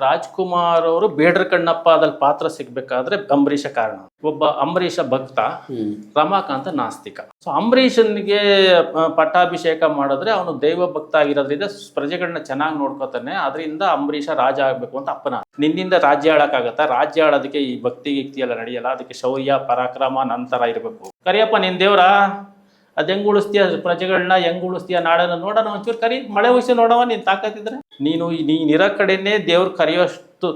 ರಾಜ್ಕುಮಾರ್ ಅವರು ಬೇಡ್ರ ಕಣ್ಣಪ್ಪ ಅದಲ್ಲಿ ಪಾತ್ರ ಸಿಗ್ಬೇಕಾದ್ರೆ ಅಂಬರೀಷ ಕಾರಣ. ಒಬ್ಬ ಅಂಬರೀಷ ಭಕ್ತ, ರಮಾಕಾಂತ ನಾಸ್ತಿಕ. ಸೊ ಅಂಬರೀಷನ್ಗೆ ಪಟ್ಟಾಭಿಷೇಕ ಮಾಡಿದ್ರೆ ಅವನು ದೈವ ಭಕ್ತ ಆಗಿರೋದ್ರಿಂದ ಪ್ರಜೆಗಳನ್ನ ಚೆನ್ನಾಗಿ ನೋಡ್ಕೋತಾನೆ. ಅದರಿಂದ ಅಂಬರೀಷ ರಾಜ ಆಗ್ಬೇಕು ಅಂತ ಅಪ್ಪನ. ನಿನ್ನಿಂದ ರಾಜ್ಯ ಆಳಕ್ಕಾಗತ್ತಾ? ರಾಜ್ಯ ಆಳೋದಕ್ಕೆ ಈ ಭಕ್ತಿ ಗಿಕ್ತಿ ಎಲ್ಲ ನಡೆಯಲ್ಲ. ಅದಕ್ಕೆ ಶೌರ್ಯ ಪರಾಕ್ರಮ ನಂತರ ಇರಬೇಕು. ಕರಿಯಪ್ಪ ನಿನ್ ದೇವ್ರ ಅದು ಹೆಂಗ್ ಉಳಿಸ್ತೀಯ ಪ್ರಜೆಗಳನ್ನ, ಹೆಂಗ್ ಉಳಿಸ್ತೀಯ ನಾಡನ್ನ ನೋಡೋಣ, ಒಂಚೂರು ಕರಿ, ಮಳೆ ಉಳಿಸಿ ನೋಡವ ನೀನ್ ತಾಕತ್ತಿದ್ರೆ. ನೀನಿರೋ ಕಡೆನೇ ದೇವ್ರು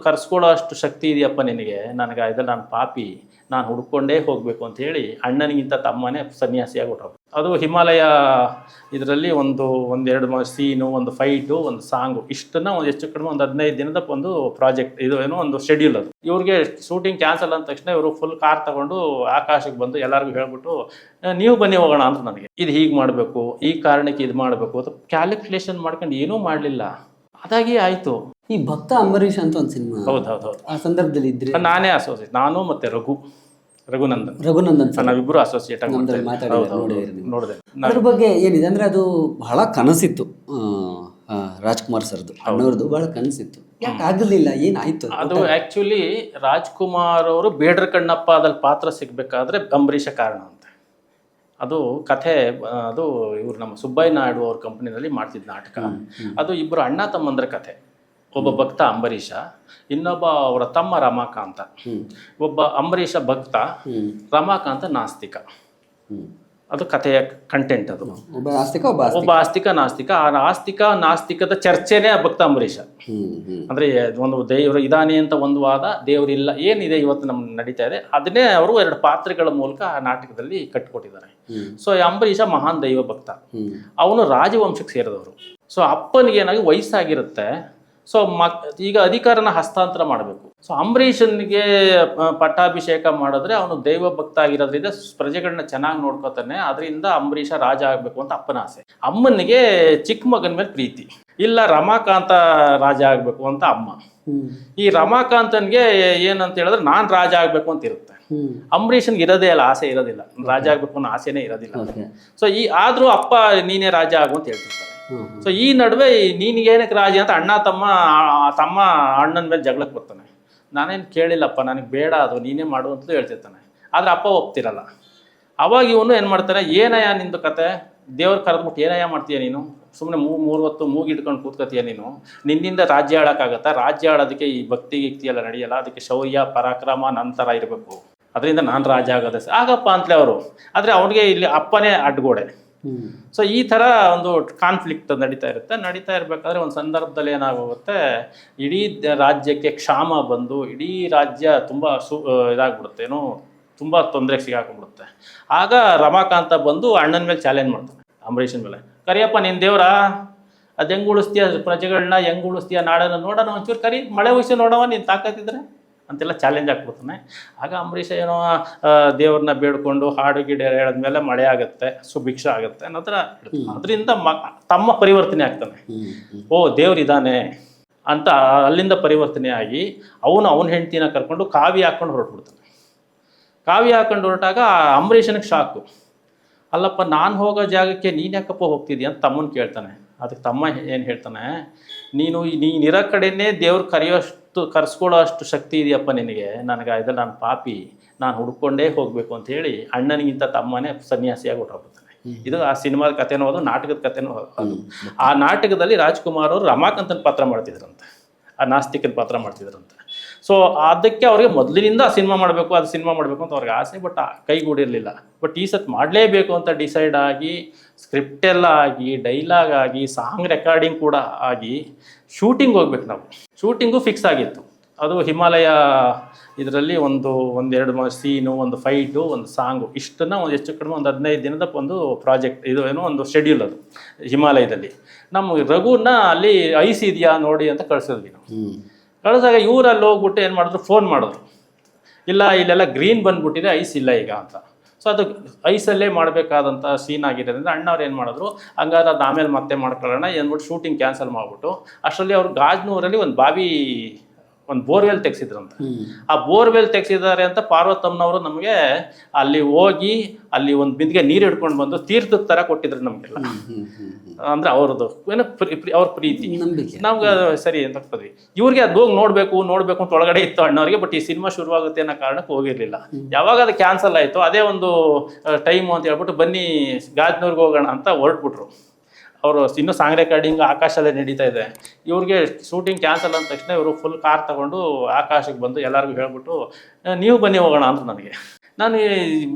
ಕರ್ಸ್ಕೊಳ್ಳೋ ಅಷ್ಟು ಶಕ್ತಿ ಇದೆಯಪ್ಪ ನಿನಗೆ. ನನಗೆ ಇದೆಲ್ಲ ನಾನು ಪಾಪಿ, ನಾನು ಹುಡ್ಕೊಂಡೇ ಹೋಗಬೇಕು ಅಂತ ಹೇಳಿ ಅಣ್ಣನಿಗಿಂತ ತಮ್ಮನೇ ಸನ್ಯಾಸಿಯಾಗಿ ಹೊರಟು. ಅದು ಹಿಮಾಲಯ ಇದರಲ್ಲಿ ಒಂದೆರಡು ಸೀನು, ಒಂದು ಫೈಟು, ಒಂದು ಸಾಂಗು, ಇಷ್ಟನ್ನ ಹೆಚ್ಚು ಕಡಿಮೆ ಒಂದು 15 ದಿನದ ಒಂದು ಪ್ರಾಜೆಕ್ಟ್. ಇದು ಏನೋ ಒಂದು ಶೆಡ್ಯೂಲ್. ಅದು ಇವ್ರಿಗೆ ಶೂಟಿಂಗ್ ಕ್ಯಾನ್ಸಲ್ ಅಂದ ತಕ್ಷಣ ಇವರು ಫುಲ್ ಕಾರ್ ತಗೊಂಡು ಆಕಾಶಕ್ಕೆ ಬಂದು ಎಲ್ಲರಿಗೂ ಹೇಳ್ಬಿಟ್ಟು ನೀವು ಬನ್ನಿ ಹೋಗೋಣ ಅಂತ. ನನಗೆ ಇದು ಹೀಗೆ ಮಾಡಬೇಕು, ಈ ಕಾರಣಕ್ಕೆ ಇದು ಮಾಡಬೇಕು ಅಂತ ಕ್ಯಾಲ್ಕುಲೇಷನ್ ಮಾಡ್ಕೊಂಡು ಏನೂ ಮಾಡಲಿಲ್ಲ. ಅದಾಗಿ ಆಯಿತು. ಈ ಭಕ್ತ ಅಂಬರೀಷ್ ಅಂತ ಒಂದು ಸಿನಿಮಾ, ಹೌದು ಆ ಸಂದರ್ಭದಲ್ಲಿ ಇದ್ರೆ ನಾನೇ ಅಸೋಸಿಯೇಟ್, ನಾನು ಮತ್ತೆ ರಘುನಂದನ್ ನಾವಿಬ್ರು ಅಸೋಸಿಯೇಟ್ ಆಗಿ ನೋಡಿದೆ. ಅದ್ರ ಬಗ್ಗೆ ಏನಿದೆ ಅಂದ್ರೆ ಅದು ಬಹಳ ಕನಸಿತ್ತು, ರಾಜ್ಕುಮಾರ್ ಸರ್ದು, ಅಣ್ಣವ್ರದ್ದು ಬಹಳ ಕನಸಿತ್ತು. ಯಾಕೆ ಆಗಲಿಲ್ಲ, ಏನಾಯ್ತು? ಅದು ಆಕ್ಚುಲಿ ರಾಜ್ಕುಮಾರ್ ಅವರು ಬೇಡ್ರ ಕಣ್ಣಪ್ಪ ಅದಲ್ಲಿ ಪಾತ್ರ ಸಿಗ್ಬೇಕಾದ್ರೆ ಅಂಬರೀಷ ಕಾರಣ ಅಂತ. ಅದು ಕಥೆ, ಅದು ಇವ್ರು ನಮ್ಮ ಸುಬ್ಬಯ್ಯ ನಾಯ್ಡು ಅವ್ರ ಕಂಪ್ನಿನಲ್ಲಿ ಮಾಡ್ತಿದ್ದ ನಾಟಕ. ಅದು ಇಬ್ಬರು ಅಣ್ಣ ತಮ್ಮಂದ್ರ ಕಥೆ. ಒಬ್ಬ ಭಕ್ತ ಅಂಬರೀಷ, ಇನ್ನೊಬ್ಬ ಅವರ ತಮ್ಮ ರಮಾಕಾಂತ. ಒಬ್ಬ ಅಂಬರೀಷ ಭಕ್ತ, ರಮಾಕಾಂತ ನಾಸ್ತಿಕ. ಅದು ಕಥೆಯ ಕಂಟೆಂಟ್. ಅದು ಒಬ್ಬ ಆಸ್ತಿಕ ನಾಸ್ತಿಕ. ಆ ನಾಸ್ತಿಕದ ಚರ್ಚೆನೇ ಭಕ್ತ ಅಂಬರೀಷ. ಅಂದ್ರೆ ಒಂದು ದೇವರು ಇದಾನೆ ಅಂತ ಒಂದು ವಾದ, ದೇವರಿಲ್ಲ ಏನಿದೆ ಇವತ್ತು ನಮ್ಗೆ ನಡೀತಾ ಇದೆ, ಅದನ್ನೇ ಅವರು 2 ಪಾತ್ರಗಳ ಮೂಲಕ ಆ ನಾಟಕದಲ್ಲಿ ಕಟ್ಟಿಕೊಟ್ಟಿದ್ದಾರೆ. ಸೊ ಅಂಬರೀಷ ಮಹಾನ್ ದೈವ ಭಕ್ತ, ಅವನು ರಾಜವಂಶಕ್ಕೆ ಸೇರಿದವರು. ಸೊ ಅಪ್ಪನಿಗೆ ಏನಾಗಿ ವಯಸ್ಸಾಗಿರುತ್ತೆ. ಸೊ ಈಗ ಅಧಿಕಾರನ ಹಸ್ತಾಂತರ ಮಾಡಬೇಕು. ಸೊ ಅಂಬರೀಷನ್ಗೆ ಪಟ್ಟಾಭಿಷೇಕ ಮಾಡಿದ್ರೆ ಅವನು ದೈವ ಭಕ್ತ ಆಗಿರೋದ್ರಿಂದ ಪ್ರಜೆಗಳನ್ನ ಚೆನ್ನಾಗಿ ನೋಡ್ಕೋತಾನೆ. ಅದರಿಂದ ಅಂಬರೀಷ ರಾಜ ಆಗಬೇಕು ಅಂತ ಅಪ್ಪನ ಆಸೆ. ಅಮ್ಮನಿಗೆ ಚಿಕ್ಕ ಮಗನ ಮೇಲೆ ಪ್ರೀತಿ ಇಲ್ಲ, ರಮಾಕಾಂತ ರಾಜ ಆಗಬೇಕು ಅಂತ ಅಮ್ಮ. ಈ ರಮಾಕಾಂತನ್ಗೆ ಏನಂತ ಹೇಳಿದ್ರೆ ನಾನು ರಾಜ ಆಗಬೇಕು ಅಂತ ಇರುತ್ತೆ. ಅಂಬರೀಷನ್ಗೆ ಇರೋದೇ ಅಲ್ಲ, ಆಸೆ ಇರೋದಿಲ್ಲ, ರಾಜ ಆಗ್ಬೇಕು ಅನ್ನೋ ಆಸೆನೇ ಇರೋದಿಲ್ಲ. ಸೊ ಆದ್ರೂ ಅಪ್ಪ ನೀನೇ ರಾಜ ಆಗು ಅಂತ ಹೇಳ್ತಿರ್ತಾರೆ. ಸೊ ಈ ನಡುವೆ ನೀನಿಗೇನಕ್ಕೆ ರಾಜ ಅಂತ ತಮ್ಮ ಅಣ್ಣನ ಮೇಲೆ ಜಗಳಕ್ಕೆ ಬರ್ತಾನೆ. ನಾನೇನು ಕೇಳಿಲ್ಲಪ್ಪ, ನನಗೆ ಬೇಡ, ಅದು ನೀನೇ ಮಾಡು ಅಂತಲೂ ಹೇಳ್ತಿರ್ತಾನೆ. ಆದ್ರೆ ಅಪ್ಪ ಒಪ್ತಿರಲ್ಲ. ಅವಾಗ ಇವನು ಏನು ಮಾಡ್ತಾನೆ, ಏನಯ್ಯ ನಿಂದು ಕತೆ, ದೇವ್ರು ಕರೆದ್ಬಿಟ್ಟು ಏನಯ್ಯ ಮಾಡ್ತೀಯ ನೀನು, ಸುಮ್ಮನೆ 3 ಹೊತ್ತು ಮೂಗಿಡ್ಕೊಂಡು ಕೂತ್ಕೋತೀಯ ನೀನು, ನಿನ್ನಿಂದ ರಾಜ್ಯ ಆಳಕ್ಕಾಗತ್ತಾ? ರಾಜ್ಯ ಆಳೋದಕ್ಕೆ ಈ ಭಕ್ತಿ ಗಿಕ್ತಿ ಎಲ್ಲ ನಡೆಯಲ್ಲ. ಅದಕ್ಕೆ ಶೌರ್ಯ ಪರಾಕ್ರಮ ನಂತರ ಇರಬೇಕು. ಅದರಿಂದ ನಾನು ರಾಜ ಆಗೋದೆ ಆಗಪ್ಪ ಅಂತಲೇ ಅವರು. ಆದರೆ ಅವನಿಗೆ ಇಲ್ಲಿ ಅಪ್ಪನೇ ಅಡ್ಗೋಡೆ. ಸೊ ಈ ಥರ ಒಂದು ಕಾನ್ಫ್ಲಿಕ್ಟ್ ನಡೀತಾ ಇರಬೇಕಾದ್ರೆ ಒಂದು ಸಂದರ್ಭದಲ್ಲಿ ಏನಾಗುತ್ತೆ, ಇಡೀ ರಾಜ್ಯಕ್ಕೆ ಕ್ಷಾಮ ಬಂದು ಇಡೀ ರಾಜ್ಯ ತುಂಬ ಇದಾಗ್ಬಿಡುತ್ತೆ, ಏನೋ ತುಂಬ ತೊಂದರೆಗೆ ಸಿಗಾಕೊಂಡ್ಬಿಡುತ್ತೆ. ಆಗ ರಮಾಕಾಂತ ಬಂದು ಅಣ್ಣನ ಮೇಲೆ ಚಾಲೆಂಜ್ ಮಾಡ್ತಾನೆ, ಅಂಬರೀಷನ ಮೇಲೆ. ಕರಿಯಪ್ಪ ನಿನ್ ದೇವ್ರ ಅದು ಹೆಂಗ್ ಉಳಿಸ್ತೀಯ ಪ್ರಜೆಗಳನ್ನ, ಹೆಂಗ್ ಉಳಿಸ್ತೀಯ ನಾಡನ್ನ ನೋಡೋಣ, ಒಂಚೂರು ಕರಿ, ಮಳೆ ಉಳಿಸಿ ನೋಡವ ನೀನು ತಾಕತ್ತಿದ್ರೆ ಅಂತೆಲ್ಲ ಚಾಲೆಂಜ್ ಹಾಕ್ಬಿಡ್ತಾನೆ. ಆಗ ಅಂಬರೀಷ ಏನೋ ದೇವ್ರನ್ನ ಬೇಡ್ಕೊಂಡು ಹಾಡು ಗಿಡ ಹೇಳಿದ್ಮೇಲೆ ಮಳೆ ಆಗುತ್ತೆ, ಸುಭಿಕ್ಷ ಆಗುತ್ತೆ ಅನ್ನೋದ್ರ. ಅದರಿಂದ ತಮ್ಮ ಪರಿವರ್ತನೆ ಆಗ್ತಾನೆ. ಓ ದೇವ್ರಿದ್ದಾನೆ ಅಂತ ಅಲ್ಲಿಂದ ಪರಿವರ್ತನೆ ಆಗಿ ಅವನ ಹೆಂಡತಿನ ಕರ್ಕೊಂಡು ಕಾವಿ ಹಾಕೊಂಡು ಹೊರಟ್ಬಿಡ್ತಾನೆ. ಕಾವಿ ಹಾಕೊಂಡು ಹೊರಟಾಗ ಅಂಬರೀಷನಿಗೆ ಶಾಕು. ಅಲ್ಲಪ್ಪ, ನಾನು ಹೋಗೋ ಜಾಗಕ್ಕೆ ನೀನು ಯಾಕಪ್ಪ ಹೋಗ್ತಿದ್ಯಾ ಅಂತ ತಮ್ಮನ ಕೇಳ್ತಾನೆ. ಅದಕ್ಕೆ ತಮ್ಮ ಏನು ಹೇಳ್ತಾನೆ, ನೀನಿರೋ ಕಡೆನೇ ದೇವ್ರು ಕರ್ಸ್ಕೊಳ್ಳೋ ಅಷ್ಟು ಶಕ್ತಿ ಇದೆಯಪ್ಪ ನಿನಗೆ. ನನಗೆ ಇದೆಲ್ಲ ನಾನು ಪಾಪಿ, ನಾನು ಹುಡ್ಕೊಂಡೇ ಹೋಗಬೇಕು ಅಂತ ಹೇಳಿ ಅಣ್ಣನಿಗಿಂತ ತಮ್ಮನೇ ಸನ್ಯಾಸಿಯಾಗಿ ಹೊರಟೋಗ್ಬಿಡ್ತಾನೆ. ಇದು ಆ ಸಿನಿಮಾದ ಕಥೆನೂ ಅದು, ನಾಟಕದ ಕಥೆನೂ ಅದು. ಆ ನಾಟಕದಲ್ಲಿ ರಾಜ್ಕುಮಾರ್ ಅವರು ರಮಾಕಾಂತನ ಪಾತ್ರ ಮಾಡ್ತಿದ್ರಂತೆ, ಆ ನಾಸ್ತಿಕನ ಪಾತ್ರ ಮಾಡ್ತಿದ್ರಂತೆ. ಸೊ ಅದಕ್ಕೆ ಅವ್ರಿಗೆ ಮೊದಲಿನಿಂದ ಸಿನಿಮಾ ಮಾಡಬೇಕು ಅಂತ ಅವ್ರಿಗೆ ಆಸೆ, ಬಟ್ ಕೈಗೂಡಿರಲಿಲ್ಲ. ಬಟ್ ಈ ಸತ್ ಮಾಡಲೇಬೇಕು ಅಂತ ಡಿಸೈಡ್ ಆಗಿ, ಸ್ಕ್ರಿಪ್ಟ್ ಎಲ್ಲ ಆಗಿ, ಡೈಲಾಗ್ ಆಗಿ, ಸಾಂಗ್ ರೆಕಾರ್ಡಿಂಗ್ ಕೂಡ ಆಗಿ, ಶೂಟಿಂಗ್ ಹೋಗ್ಬೇಕು ನಾವು. ಶೂಟಿಂಗು ಫಿಕ್ಸ್ ಆಗಿತ್ತು. ಅದು ಹಿಮಾಲಯ ಇದರಲ್ಲಿ ಒಂದೆರಡು ಸೀನು, ಒಂದು ಫೈಟು, ಒಂದು ಸಾಂಗು, ಇಷ್ಟನ್ನ ಹೆಚ್ಚು ಕಡಿಮೆ ಒಂದು 15 ದಿನದ ಒಂದು ಪ್ರಾಜೆಕ್ಟ್. ಇದು ಏನೋ ಒಂದು ಶೆಡ್ಯೂಲ್. ಅದು ಹಿಮಾಲಯದಲ್ಲಿ. ನಮ್ಮ ರಘುನ ಅಲ್ಲಿ ಐಸ್ ಇದೆಯಾ ನೋಡಿ ಅಂತ ಕಳಿಸಿದ್ವಿ ನಾವು. ಕಳಿಸಾಗ ಇವರಲ್ಲಿ ಹೋಗ್ಬಿಟ್ಟು ಏನು ಮಾಡಿದ್ರು, ಫೋನ್ ಮಾಡಿದ್ರು, ಇಲ್ಲ ಇಲ್ಲೆಲ್ಲ ಗ್ರೀನ್ ಬಂದ್ಬಿಟ್ಟಿದೆ, ಐಸ್ ಇಲ್ಲ ಈಗ ಅಂತ. ಸೊ ಅದು ಐಸಲ್ಲೇ ಮಾಡಬೇಕಾದಂಥ ಸೀನ್ ಆಗಿರೋದ್ರಿಂದ ಅಣ್ಣವ್ರು ಏನು ಮಾಡಿದ್ರು, ಹಂಗಾದ್ರೆ ಅದು ಆಮೇಲೆ ಮತ್ತೆ ಮಾಡ್ಕೊಳ್ಳೋಣ ಅಂದ್ಬಿಟ್ಟು ಶೂಟಿಂಗ್ ಕ್ಯಾನ್ಸಲ್ ಮಾಡಿಬಿಟ್ಟು, ಅಷ್ಟರಲ್ಲಿ ಅವ್ರು ಗಾಜನೂರಲ್ಲಿ ಒಂದು ಬಾವಿ ಒಂದು ಬೋರ್ವೆಲ್ ತೆಗ್ಸಿದ್ರಂತ. ಆ ಬೋರ್ವೆಲ್ ತೆಗ್ಸಿದ್ದಾರೆ ಅಂತ ಪಾರ್ವತಮ್ಮನವರು ನಮಗೆ ಅಲ್ಲಿ ಹೋಗಿ ಅಲ್ಲಿ ಒಂದು ಬಿಂದಿಗೆ ನೀರು ಹಿಡ್ಕೊಂಡು ಬಂದು ತೀರ್ಥದ ಥರ ಕೊಟ್ಟಿದ್ರು ನಮಗೆಲ್ಲ. ಅಂದ್ರೆ ಅವ್ರದ್ದು ಏನೋ ಅವ್ರ ಪ್ರೀತಿ ನಮ್ಗೆ ಸರಿ ಅಂತ ಹೋದ್ವಿ. ಇವ್ರಿಗೆ ಅದು ಹೋಗಿ ನೋಡ್ಬೇಕು ಅಂತ ಒಳಗಡೆ ಇತ್ತು ಅಣ್ಣವ್ರಿಗೆ. ಬಟ್ ಈ ಸಿನಿಮಾ ಶುರುವಾಗುತ್ತೆ ಅನ್ನೋ ಕಾರಣಕ್ಕೆ ಹೋಗಿರ್ಲಿಲ್ಲ. ಯಾವಾಗ ಅದು ಕ್ಯಾನ್ಸಲ್ ಆಯಿತು ಅದೇ ಒಂದು ಟೈಮು ಅಂತ ಹೇಳ್ಬಿಟ್ಟು ಬನ್ನಿ ಗಾಜನೂರ್ಗೆ ಹೋಗೋಣ ಅಂತ ಹೊರಟ್ಬಿಟ್ರು. ಅವರು ಇನ್ನೂ ಸಾಂಗ್ ರೆಕಾರ್ಡಿಂಗ್ ಆಕಾಶಲ್ಲೇ ನಡೀತಾ ಇದೆ. ಇವ್ರಿಗೆ ಶೂಟಿಂಗ್ ಕ್ಯಾನ್ಸಲ್ ಅಂದ ತಕ್ಷಣ ಇವರು ಫುಲ್ ಕಾರ್ ತಗೊಂಡು ಆಕಾಶಕ್ಕೆ ಬಂದು ಎಲ್ಲರಿಗೂ ಹೇಳ್ಬಿಟ್ಟು ನೀವು ಬನ್ನಿ ಹೋಗೋಣ ಅಂದರು ನನಗೆ. ನಾನು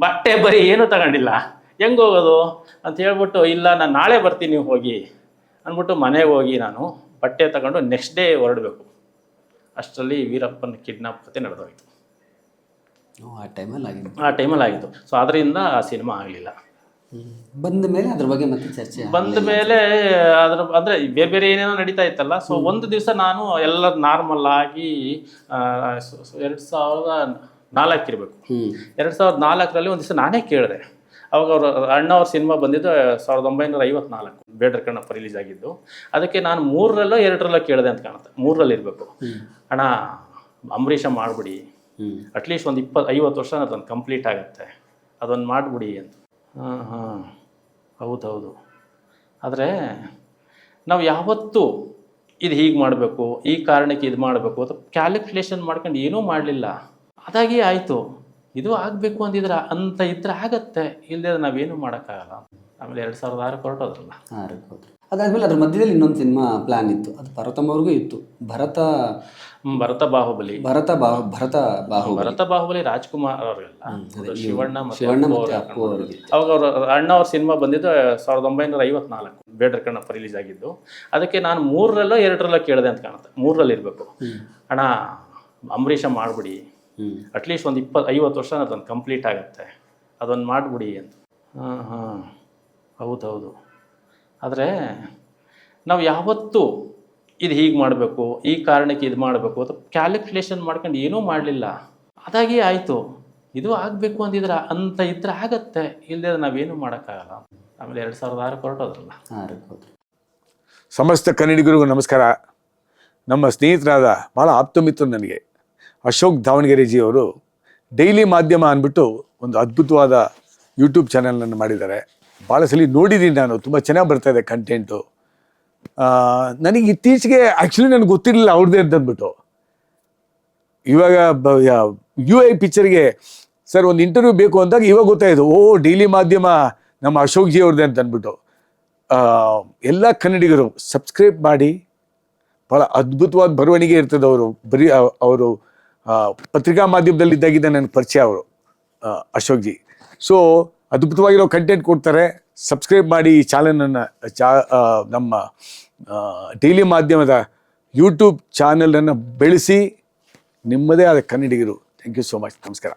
ಬಟ್ಟೆ ಬರೀ ಏನೂ ತಗೊಂಡಿಲ್ಲ, ಹೆಂಗೆ ಹೋಗೋದು ಅಂತ ಹೇಳ್ಬಿಟ್ಟು ಇಲ್ಲ ನಾನು ನಾಳೆ ಬರ್ತೀನಿ ನೀವು ಹೋಗಿ ಅಂದ್ಬಿಟ್ಟು ಮನೆಗೆ ಹೋಗಿ ನಾನು ಬಟ್ಟೆ ತಗೊಂಡು ನೆಕ್ಸ್ಟ್ ಡೇ ಹೊರಡಬೇಕು. ಅಷ್ಟರಲ್ಲಿ ವೀರಪ್ಪನ ಕಿಡ್ನಾಪ್ ಕತೆ ನಡೆದೋಯ್ತು. ಆ ಟೈಮಲ್ಲಿ ಆಗಿತ್ತು. ಸೊ ಅದರಿಂದ ಆ ಸಿನಿಮಾ ಆಗಲಿಲ್ಲ. ಬಂದ ಮೇಲೆ ಅದ್ರ ಬಗ್ಗೆ ಮತ್ತೆ ಚರ್ಚೆ ಬಂದ ಮೇಲೆ ಅದ್ರ ಅಂದರೆ ಬೇರೆ ಬೇರೆ ಏನೇನೋ ನಡೀತಾ ಇತ್ತಲ್ಲ. ಸೊ ಒಂದು ದಿವಸ ನಾನು ಎಲ್ಲ ನಾರ್ಮಲ್ ಆಗಿ 2004 ಇರಬೇಕು. 2004ರಲ್ಲಿ ಒಂದು ದಿವಸ ನಾನೇ ಕೇಳಿದೆ. ಅವಾಗ ಅವರು ಅಣ್ಣವ್ರ ಸಿನಿಮಾ ಬಂದಿದ್ದು 1954 ಬೇಡ್ರ ಕಣ್ಣಪ್ಪ ರಿಲೀಸ್ ಆಗಿದ್ದು. ಅದಕ್ಕೆ ನಾನು 3ರಲ್ಲೋ 2ರಲ್ಲೋ ಕೇಳಿದೆ ಅಂತ ಕಾಣುತ್ತೆ. 3ರಲ್ಲಿ ಇರಬೇಕು. ಅಣ್ಣ ಅಂಬರೀಷ ಮಾಡಿಬಿಡಿ, ಅಟ್ಲೀಸ್ಟ್ ಒಂದು 20-50 ವರ್ಷ ಅದೊಂದು ಕಂಪ್ಲೀಟ್ ಆಗುತ್ತೆ, ಅದೊಂದು ಮಾಡಿಬಿಡಿ ಅಂತ. ಹಾಂ ಹೌದೌದು. ಆದರೆ ನಾವು ಯಾವತ್ತೂ ಇದು ಹೀಗೆ ಮಾಡಬೇಕು, ಈ ಕಾರಣಕ್ಕೆ ಇದು ಮಾಡಬೇಕು ಅಂತ ಕ್ಯಾಲ್ಕುಲೇಷನ್ ಮಾಡ್ಕೊಂಡು ಏನೂ ಮಾಡಲಿಲ್ಲ. ಅದಾಗಿ ಆಯಿತು. ಇದು ಆಗಬೇಕು ಅಂತ ಇದ್ರೆ ಆಗತ್ತೆ, ಇಲ್ಲದೆ ನಾವೇನು ಮಾಡೋಕ್ಕಾಗಲ್ಲ. ಆಮೇಲೆ 2006 ಹೊರಟೋದ್ರಲ್ಲ. ಅದಾದ್ಮೇಲೆ ಅದ್ರ ಮಧ್ಯದಲ್ಲಿ ಇನ್ನೊಂದು ಸಿನಿಮಾ ಪ್ಲಾನ್ ಇತ್ತು, ಅದು ಪಾರ್ವತಮ್ಮ ಅವ್ರಿಗೂ ಇತ್ತು. ಭರತ ಬಾಹುಬಲಿ ರಾಜ್ಕುಮಾರ್ ಅವರಿಗೆಲ್ಲ, ಶಿವಣ್ಣ ಮತ್ತೆ ಅಪ್ಪು ಅವರಿಗೆ. ಅವಾಗ ಅಣ್ಣ ಅವ್ರ ಸಿನಿಮಾ ಬಂದಿದ್ದು 1954 ಬೇಡ್ರ ಕಣ್ಣಪ್ಪ ರಿಲೀಸ್ ಆಗಿದ್ದು. ಅದಕ್ಕೆ ನಾನು 3ರಲ್ಲೋ 2ರಲ್ಲೋ ಕೇಳಿದೆ ಅಂತ ಕಾಣುತ್ತೆ. 3ರಲ್ಲಿ ಇರಬೇಕು. ಅಣ್ಣ ಅಂಬರೀಷ ಮಾಡಿಬಿಡಿ, ಅಟ್ಲೀಸ್ಟ್ ಒಂದು 20-50 ವರ್ಷ ಅದೊಂದು ಕಂಪ್ಲೀಟ್ ಆಗುತ್ತೆ, ಅದೊಂದು ಮಾಡಿಬಿಡಿ ಅಂತ. ಹಾಂ ಹೌದೌದು. ಆದರೆ ನಾವು ಯಾವತ್ತೂ ಇದು ಹೀಗೆ ಮಾಡಬೇಕು, ಈ ಕಾರಣಕ್ಕೆ ಇದು ಮಾಡಬೇಕು ಅಂತ ಕ್ಯಾಲ್ಕುಲೇಷನ್ ಮಾಡ್ಕೊಂಡು ಏನೂ ಮಾಡಲಿಲ್ಲ. ಅದಾಗಿ ಆಯಿತು. ಇದು ಆಗಬೇಕು ಅಂತ ಇದ್ರೆ ಆಗತ್ತೆ, ಇಲ್ಲದೆ ನಾವೇನು ಮಾಡೋಕ್ಕಾಗಲ್ಲ. ಆಮೇಲೆ 2006 ಹೊರಟೋದ್ರಲ್ಲ. ಸಮಸ್ತ ಕನ್ನಡಿಗರಿಗೂ ನಮಸ್ಕಾರ. ನಮ್ಮ ಸ್ನೇಹಿತರಾದ ಭಾಳ ಆಪ್ತಮಿತ್ರರು ನನಗೆ ಅಶೋಕ್ ದಾವಣಗೆರೆಜಿಯವರು ಡೈಲಿ ಮಾಧ್ಯಮ ಅಂದ್ಬಿಟ್ಟು ಒಂದು ಅದ್ಭುತವಾದ ಯೂಟ್ಯೂಬ್ ಚಾನಲ್ನನ್ನು ಮಾಡಿದ್ದಾರೆ. ಭಾಳ ಸಲ ನೋಡಿದ್ದೀನಿ ನಾನು, ತುಂಬ ಚೆನ್ನಾಗಿ ಬರ್ತಾಯಿದೆ ಕಂಟೆಂಟು. ನನಗೆ ಇತ್ತೀಚೆಗೆ ಆ್ಯಕ್ಚುಲಿ ನನಗೆ ಗೊತ್ತಿರಲಿಲ್ಲ ಅವ್ರದ್ದೇ ಅಂತಂದ್ಬಿಟ್ಟು. ಇವಾಗ UI ಪಿಕ್ಚರ್ಗೆ ಸರ್ ಒಂದು ಇಂಟರ್ವ್ಯೂ ಬೇಕು ಅಂದಾಗ ಇವಾಗ ಗೊತ್ತಾಯಿತು, ಡೈಲಿ ಮಾಧ್ಯಮ ನಮ್ಮ ಅಶೋಕ್ ಜಿ ಅವ್ರದ್ದೇ ಅಂತ ಅಂದ್ಬಿಟ್ಟು. ಎಲ್ಲ ಕನ್ನಡಿಗರು ಸಬ್ಸ್ಕ್ರೈಬ್ ಮಾಡಿ. ಭಾಳ ಅದ್ಭುತವಾದ ಬರವಣಿಗೆ ಇರ್ತದೆ. ಅವರು ಪತ್ರಿಕಾ ಮಾಧ್ಯಮದಲ್ಲಿ ಇದ್ದಾಗಿದ್ದ ನನಗೆ ಪರಿಚಯ ಅವರು ಅಶೋಕ್ ಜಿ. ಸೊ ಅದ್ಭುತವಾಗಿರೋ ಕಂಟೆಂಟ್ ಕೊಡ್ತಾರೆ. ಸಬ್ಸ್ಕ್ರೈಬ್ ಮಾಡಿ ಈ ಚಾನಲನ್ನು, ನಮ್ಮ ಡೈಲಿ ಮಾಧ್ಯಮದ ಯೂಟ್ಯೂಬ್ ಚಾನಲನ್ನು ಬೆಳೆಸಿ ನಿಮ್ಮದೇ ಆದ ಕನ್ನಡಿಗರು. Thank you so much. ನಮಸ್ಕಾರ.